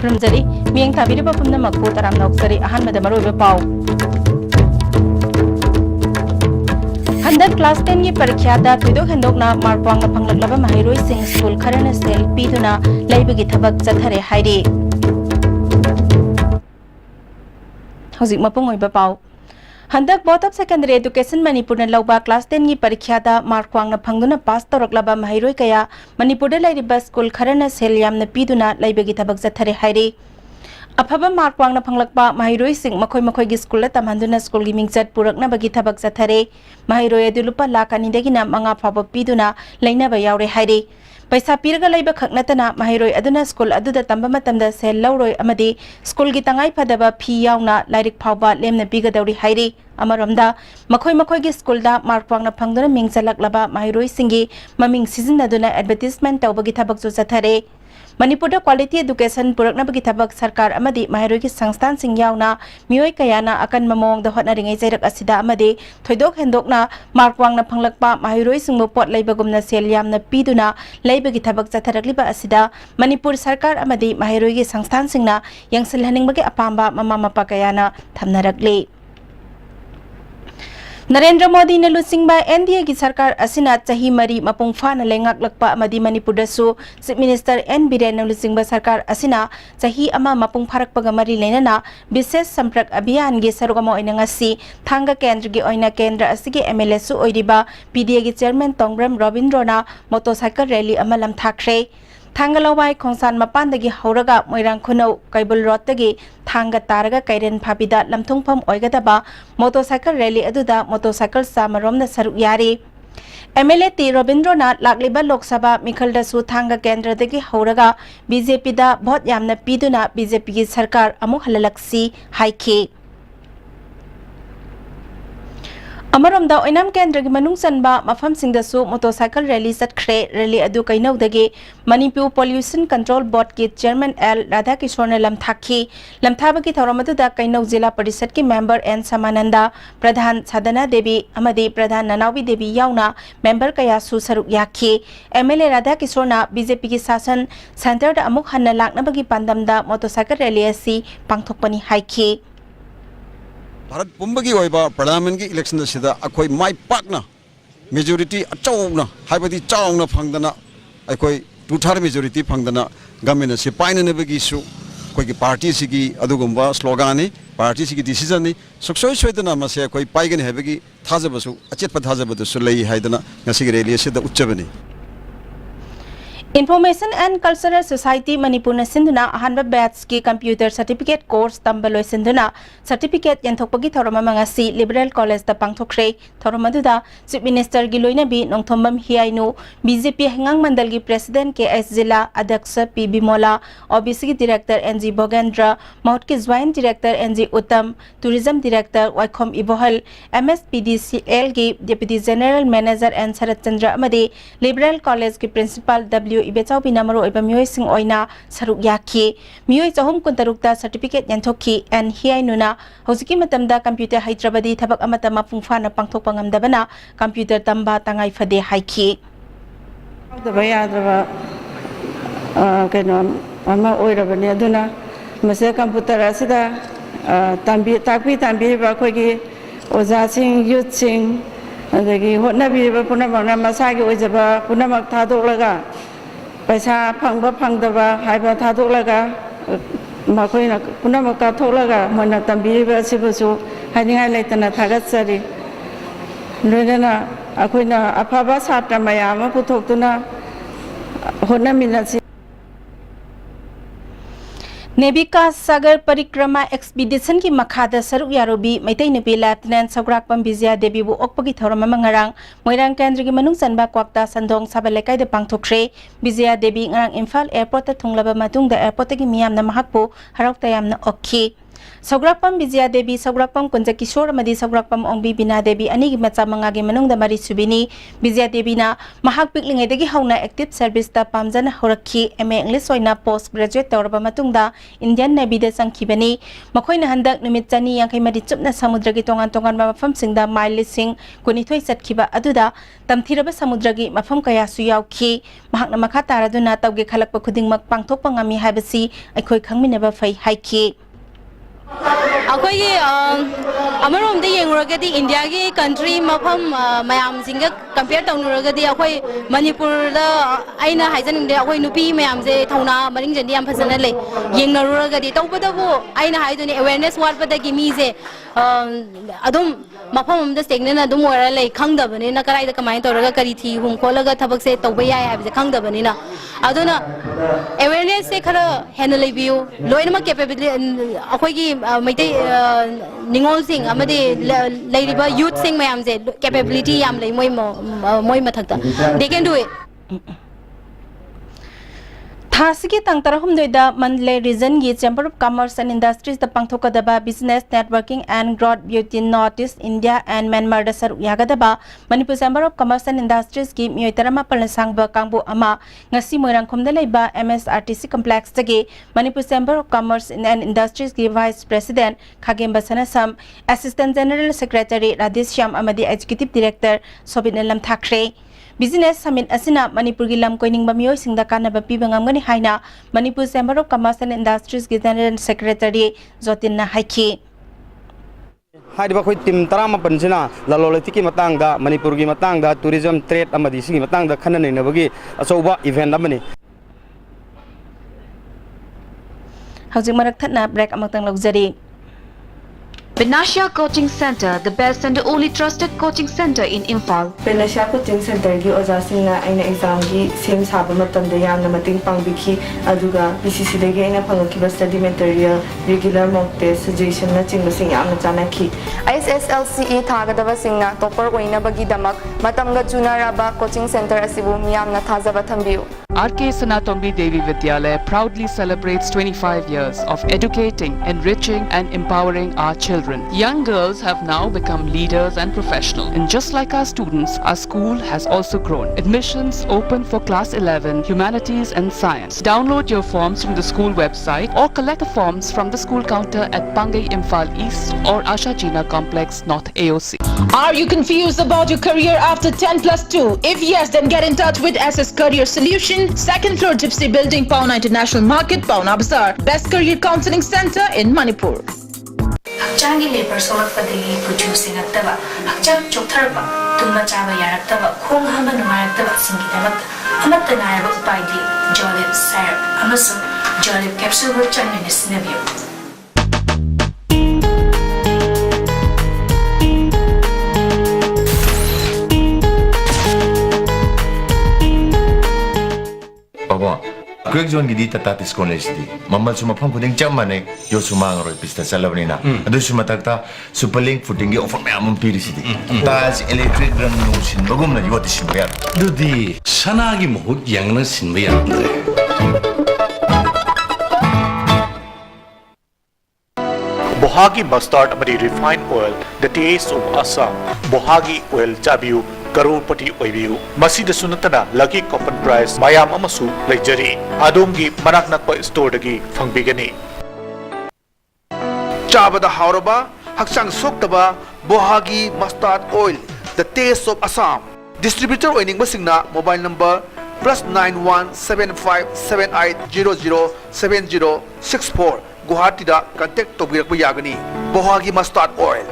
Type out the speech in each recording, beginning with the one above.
ꯈꯨꯔꯨꯝꯖꯔꯤ ꯃꯤꯌꯦꯡ ꯊꯥꯕꯤꯔꯤꯕ ꯄꯨꯝꯅꯃꯛꯄꯨ ꯇꯔꯥꯝꯅ ꯑꯣꯛꯆꯔꯤ ꯑꯍꯥꯟꯕꯗ ꯃꯔꯨꯑꯣꯏꯕ ꯄꯥꯎ ꯍꯟꯗꯛ ꯀ꯭ꯂꯥꯁ 10 ꯒꯤ ꯄꯔꯤꯈ꯭ꯌꯥꯗ ꯊꯣꯏꯗꯣꯛ ꯍꯦꯟꯗꯣꯛꯅ ꯃꯥꯔꯛ ꯋꯥꯡꯅ ꯐꯪꯂꯛꯂꯕ ꯃꯍꯩꯔꯣꯏꯁꯤꯡ ꯁ꯭ꯀꯨꯜ ꯈꯔꯅ ꯁꯦꯜ ꯄꯤꯗꯨꯅ ꯂꯩꯕꯒꯤ ꯊꯕꯛ ꯆꯠꯊꯔꯦ ꯍꯥꯏꯔꯤ ꯍꯧꯖꯤꯛ ꯃꯄꯨꯡ ꯑꯣꯏꯕ ꯄꯥꯎ Handak Board of Secondary Education Manipurna lauba class 10 gi parikhya mark wangna phangduna pass tawraklaba mahairoi kaya Manipurda lairiba school kharana sel yamna piduna laibagi thabak jathare hairi Afaba mark wangna phanglakpa mahairoi sing makhoi gi school la tamhanduna school gi mingchat purakna bagi thabak jathare mahairoi adu lupa lakh ani dagina manga phaba piduna lainaba yaure hairi Paisa piraga laiba khaknatana mahairoi aduna school aduda tamba matamda sel lauroi amadi school gi tangai phadaba phi yauna lairik phawba lemna bigadawri hairi Amaromda makhoi gi school da mark wangna phangduna mingchalaklaba mahairoi singi maming sizinaduna advertisement tawbagi thabak chu chathare Manipurda quality education purakna bagi thabak sarkar amadi mahairoi gi sangstan sing yauna mioi kayana akan mamong da hotna ringai jairak asida amadi thoidok hendokna mark wangna phanglakpa mahairoi singbo pot laibagumna sel yamna piduna laibagi thabak chatharakliba asida Manipur sarkar amadi mahairoi gi sangstan singna yangsil haningbagi apamba mama mapa kayana thamnarakli Narendra Modi na lusingba NDA gi sarkar asina chahi mari mapung fana lengak lakpa amadi Manipur dasu Chief Minister N Biren na lusingba sarkar asina chahi ama mapung pharak paga mari lenana bises samprak abhiyan gi sarugama oina ngasi thanga kendra gi oina kendra asigi MLA su oiriba PDA gi chairman Tongbram Robindrona motorcycle rally ama lam thakre Thangalawai Khongsan Mapandagi Hauraga Moirang Khuno Kaibul Rotagi Thanga Taraga Kairen Phapida Lamthungpham Oigadaba motorcycle rally aduda motorcycle samaromna saruk yari MLA T Robindrona Lakliba Lok Sabha Mikhalda su Thanga Kendra dagi Hauraga BJP da bhot yamna piduna BJP gi sarkar amuk halalaksi haike Amaromda oinam kendra gi manung sanba mafam singdasu motorcycle rally satkre rally adu kainaudagi Manipur Pollution Control Board ki chairman L Radha Kishorna lamthaki lamthabagi thoramadu da kainau jila parisad ki member N Samananda Pradhan Sadhana Devi amadi Pradhan Nanawi Devi yauna member kaya su saruk yakhi MLA Radha Kishorna BJP ki sasan center da amuk hanna laknabagi pandamda motorcycle rally asi pangthokpani haiki Bharat Pumbagi oiba parliament election sida akoi mai pakna majority achawna haibadi chawna phangdana akoi two-third majority phangdana government se paina nebagi su koi ki party sigi adugumba slogan ni party sigi decision ni suksoi soidana mase akoi paigani habagi thajabasu achet pathajabadu su lei haidana ngasi rally sida uchchabani Information and Cultural Society Manipur na sinduna ahanba batch ki computer certificate course tambaloy sinduna certificate yanthokpagi thorama mga si Liberal College da pangthokre thoromaduda Chief Minister giloina bi nongthombam hiainu BJP hengang mandal gi President KS Zilla Adyaksha P Bimola OBC gi Director NG Bogendra Maut ki Joint Director NG Uttam Tourism Director Waikhom Ibohal MSPDCL gi Deputy General Manager N Sarat Chandra amadi Liberal College ki Principal W Ibechau binamaro iba mioi sing oina saruk yakhi mioi chahum kuntarukta certificate yanthokhi and hiai nuna hosiki matamda computer Hyderabadi thabak amata mapungfana pangthok pangamdabana computer tamba tangai phade haiki daba yadaba kainom ama oirabani aduna mase computer asida tambi ba khogi oja sing youth sing adagi hotnabi ba punamana masagi ojaba punamak thadolaga Paisa phangba phangdaba haiba thadolaga makoina punamaka tholaga mona tambiriba sibusu haningai laitana thagatsari loina akoina afaba satra mayama puthoktuna honnaminasi Nebika Sagar Parikrama Expedition ki makhada saruk yarobi maitai nepi Lieutenant Sagrakpam Bizya Devi bu okpagi thorama mangarang Moirang Kendra gi manung sanba kwakta sandong sabalekai de pangthokre Bizya Devi ngarang Imphal Airport ta thunglaba matungda airport gi miyam na mahakpu harauk tayam na okhi Sograkpam Vijaya Devi, Sograkpam Kunja Kishore Amadi Sograkpam Ongbi Bina Devi Anigi Matsa Mangagi Manungda Mari Subini Vijaya Devi na mahak piklingedagi hauna active service ta pamjana horakhi MA English oina post graduate tawraba matungda Indian Navy da sangkhibani makhoina handak numit chani yangkhai mari chupna samudragi tongan tongan mafam singda mile lising kunithoi satkhiba aduda tamthiraba samudragi mafam kaya su yaukhi mahakna makha taraduna tawge khalakpa khudingmak pangthokpa ngami haibasi aikhoi khangminaba fai haikhi अखोई अमरोम दे येंगुरगदी India की country मफम मयाम सिंग compare तौनुरगदी अखोई मणिपुर दा आइना हाइजनिंग दे अखोई नुपी मयाम जे थौना मरिंग जनी याम फजना ले येंगनरुरगदी तौबदबो आइना हाइदुनी awareness वारपदगी Mize अदुम मफम दा स्टेगनेना दुम ओरा ले खंगदबने ना कराइदा कमाय तौरगा करी थी हुम खोलगा थबक से तौबे याय हाबजे खंगदबने ना अदुना अवेयरनेस से खरा हेन लेबियो लोइनमा कैपेबिलिटी अखोई की मैते निंगोल सिंह अमदे लेरिबा यूथ सिंह मयाम जे कैपेबिलिटी याम ले मोय मथकता दे can do it Thasigi tangtara humdoida Mandalay region gi Chamber of Commerce and Industries the pangthokadaba business networking and growth beauty Northeast India and Myanmar da saru yagadaba Manipur Chamber of Commerce and Industries gi mioitarama palsangba kangbu ama ngasi moirangkhomda leiba MSRTC complex dagi Manipur Chamber of Commerce and Industries gi Vice President Khagemba Sanasam Assistant General Secretary Radhesh Shyam amadi Executive Director Sobit Lam Thakre Business Summit asina Manipur gi lam koining ba mioi singda kanaba piba ngamgani haina Manipur Chamber of Commerce and Industries gi General Secretary Jotin na haiki हाइबा खोई team तरामा पंजना ललोलति की मतंग दा मणिपुर की मतंग दा tourism trade अमदी सिंगी मतंग दा खनन नबगी अचौबा इवेंट अमनी हौजिक मरक थना ब्रेक अमतंग लौजरी Benashia Coaching Center, the best and only trusted coaching center in Imphal. Benashia Coaching Center gi oja singna aina exam gi sem saba matamda yamna mating pangbikhi aduga BCC dagi aina phangaki study material regular mock test suggestion na chingba sing yamna chanakhi SSLCE thagadaba singna topper oina bagi damak matamga chunaraba coaching center asibu miyamna thajaba thambiu. RK Sanatombi Devi Vidyalaya proudly celebrates 25 years of educating, enriching and empowering our children. Young girls have now become leaders and professionals. And just like our students, our school has also grown. Admissions open for class 11, humanities and science. Download your forms from the school website or collect the forms from the school counter at Pangai Imphal East or Asha Jina Complex North AOC. Are you confused about your career after 10+2? If yes, then get in touch with SS Career Solution, 2nd floor Gypsy Building, Pauna International Market, Pauna Bazaar. Best Career Counseling Center in Manipur. Hakchangi labor solakpadagi producing aktaba hakchang choktarba tumba chaba yaraktaba khong hama numayaktaba singidamak amatta nayaba upaidi jolib syrup amasu jolib capsule ho changne sinabiyo Baba, quick zone gidi tata tis college di. Mamal suma pang kuding jam mane yo suma ngaro pista salabni na. Ado suma takta superlink footing offer me among piri sidi. Tas electric rang no sin bagum na yo tisin bayar. Dudi sanagi mohut yang na sin bayar. Bohagi mustard amadi refined oil, the taste of Assam. Bohagi oil jabiu. Karupati oibiu masida sunatana lucky coupon price mayam amasu lejari adongi manak nakpa store dagi fangbigani chabada hauraba hakchang soktaba bohagi mustard oil the taste of Assam distributor oining basingna mobile number +917578007064 Guwahati da contact tobirakba yagani bohagi mustard oil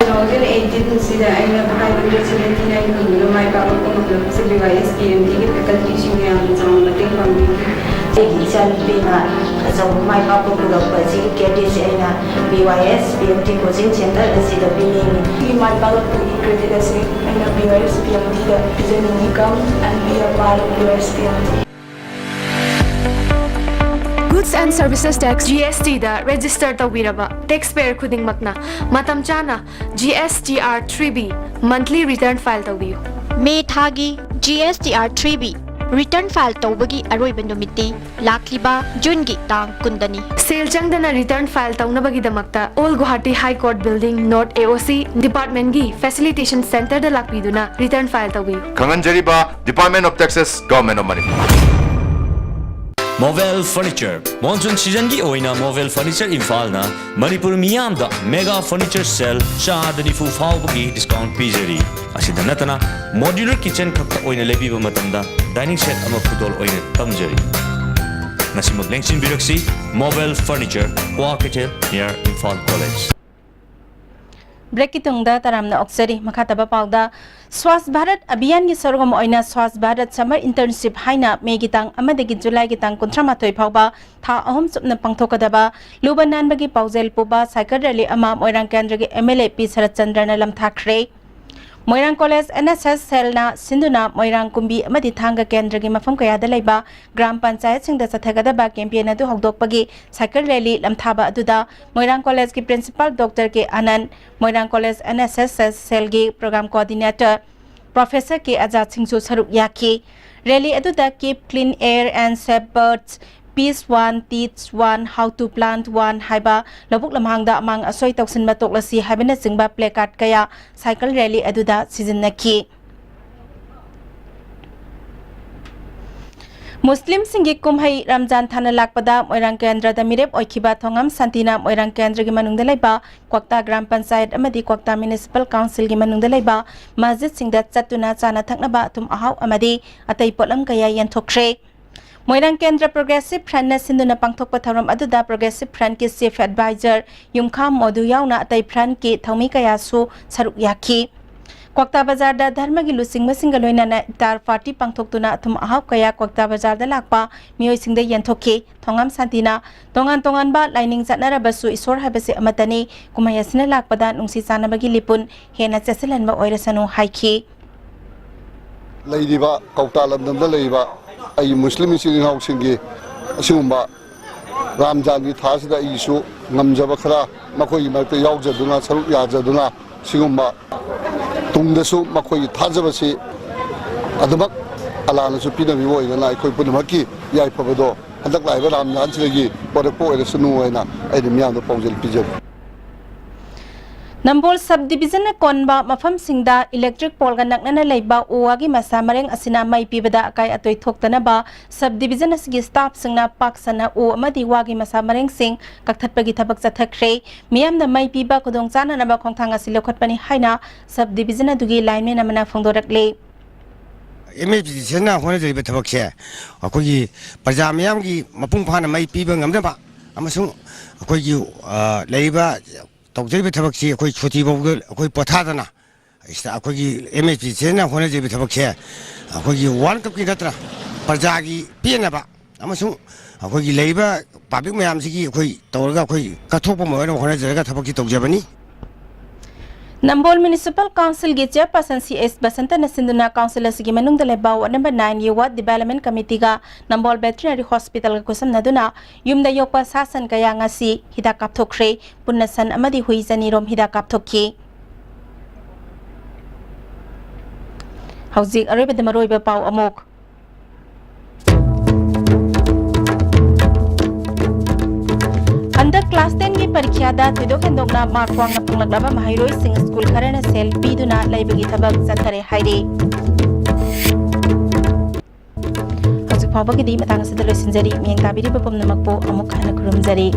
2018 sida aina 579 kilo mai ka ko ko se BYS PMD ke faculty sing yang jong mating pambi je isan bina jong mai ka ko ko pa ji ke de se aina BYS PMD coaching center sida bini ni mai ka ko credit se aina BYS PMD da designing income and be a part of BYS PMD Goods and Services Tax GST da register tawiraba taxpayer khudingmakna matam chana GSTR 3B monthly return file tawiyu May thagi GSTR 3B return file tawbagi aroiba numiti lakliba June gi tang kundani Sale changdana return file taunabagi damakta All Guwahati High Court Building North AOC Department gi Facilitation Center da lakpiduna return file tawi Kanganjariba Department of Taxes Government of Manipur Mobile Furniture Monsoon season gi oina Mobile Furniture Imphal na Manipur miyam da Mega Furniture Sale shahadani fu fawbagi discount pijari asida natana modular kitchen khakta oina lebiba matamda dining set ama khudol oina tamjari nasimag lengsin biraksi Mobile Furniture Quaketel near Imphal College break की तुंगदा तरामना ऑक्सरी मखातबा पाउदा स्वास्थ्य भारत अभियान की सरगम ओइना स्वास्थ्य Bharat summer internship हाइना मे की तांग अमदगी जुलाई की तांग 13 फाउबा था अहम सुपना पंगथोकदबा लुबा नानबगी पाउजेल पुबा साइकिल रैली अमा मोइरांग केंद्र के एमएलए पी शरद चंद्रन लमथाखरे मोइरांग कॉलेज एनएसएस सेलना सिंधुना मोइरांग कुंबी अमदि थांगा केंद्र के मफम कयादा लैबा ग्राम पंचायत सिंह चथगदबा कैंपेन अदु हौदोकपगी साइकिल रैली लमथाबा अदुदा मोइरांग कॉलेज की principal doctor K Anand Moirang college NSS cell की programme coordinator professor K Azad Singh सरुक याकी रैली अदुदा keep clean air and save birds Peace 1, Teach 1, How to Plant 1 haiba labuk lamhangda amang asoi toksin matoklasi haibana singba placard kaya cycle rally aduda sizinaki Muslim singi kumhai Ramzan thana lakpada moirang kendra da mirep oikiba thongam santina moirang kendra gi manungda laiba kwakta gram panchayat amadi kwakta municipal council gi manungda laiba masjid singda chatuna chana thaknaba tum ahaw amadi atai polam kaya yanthokre Moirang केंद्र progressive front सिंधुना पांगथोकपा थौरम अदुदा progressive front के chief adviser युमखाम मोदु यावना अतै front के थौमी कयासु सरुक याखी क्वाक्ता बाजार दा धर्म की लुसिंग मसिंग लोइना इफ्तार party पांगथोकतुना अथुम अहाव कया क्वाक्ता बाजार दा लाकपा मियोय सिंगदे यंथोके थोंगाम शांतिना तोंगान तोंगान बा लाइनिंग चतनारबसु ईश्वर हाबसे अमतनी कुमायसना लाकपदा नुंसी चानबगी लिपुन हेना चसलनबा ओइरसनु हाइखी लैदिबा कौता लमदमदा लैबा आई मुस्लिम इसिंगाव सिंगी असिगुम्बा रामजान की थासिदा इशु ngамजबा खरा मखोई मरते यावजदुना सरुक याजदुना सिगुम्बा तुंगदसु मखोई थाजबसि अदमक अलानसु पिनबि ओइना अखोई पुनमकी याइफबदो हदक लाइबा रामजान सिगी बरपो ओइरसनु ओइना आइदि मियादो पाउजल पिजब Nambol sub division कोनबा मफम सिंगदा electric pole गा नकना लेबा ओवागी मसा मरेंग असिना मै पिबदा अकाय अतोय थोक्तनबा सब डिविजन असगी स्टाफ सिंगना पाक्सना ओ अमदि वागी मसा मरेंग सिंग कक्थतपगी थबक चथखरे मियामना मै पिबा खुदोंग चाननबा खोंथांग असि लोखतपनि हाइना सब डिविजन अदुगी लाइनमेन अमना फोंदोरकले MAPC सेना होने जरिबे थबकसे अखोगी प्रजा मियामगी मपुंग फाना मै पिबा ngamdaba amasung अखोगी लेबा तौजरिबे थबकसी अखोई छोटी बौदो अखोई पथादना इस्ता अखोगी MAPC सेना होने जरिबे थबकसे अखोगी वर्ल्ड कप की नत्रा प्रजागी पेनबा अमसुं अखोगी लेबा पब्लिक मयामसिगी अखोई तौरगा अखोई कथोप मोयन होने जरगा थबकी तौजबनी नंबोल म्युनिसिपल काउंसिल के चेयरपर्सन CS बसंत नसिंदुना काउंसिल असगी मनुंग दलेबा नंबर 9 युवा डेवलपमेंट कमिटी का नंबोल वेटरनरी हॉस्पिटल का कुसम नदुना युमदा योकपा सासन कया ngasi हिदा कापथोखरे पुन्नसन अमदि हुई जनीरोम हिदा कापथोखी हौजिक अरेबद मरोइबा पाउ अमोक अंदर क्लास 10 की परीक्षा दा थिदोक हेंदोकना मार्क वांगना पुंगलबा माहिरोई सिंग स्कूल खरना सेल पीदुना लाइबगी थबक चथरे हाइरे हजु फाबगी दी मतंग सदर सिंजरी मियंग ताबिरी बपम नमकपो अमुक खाना खुरुमजरी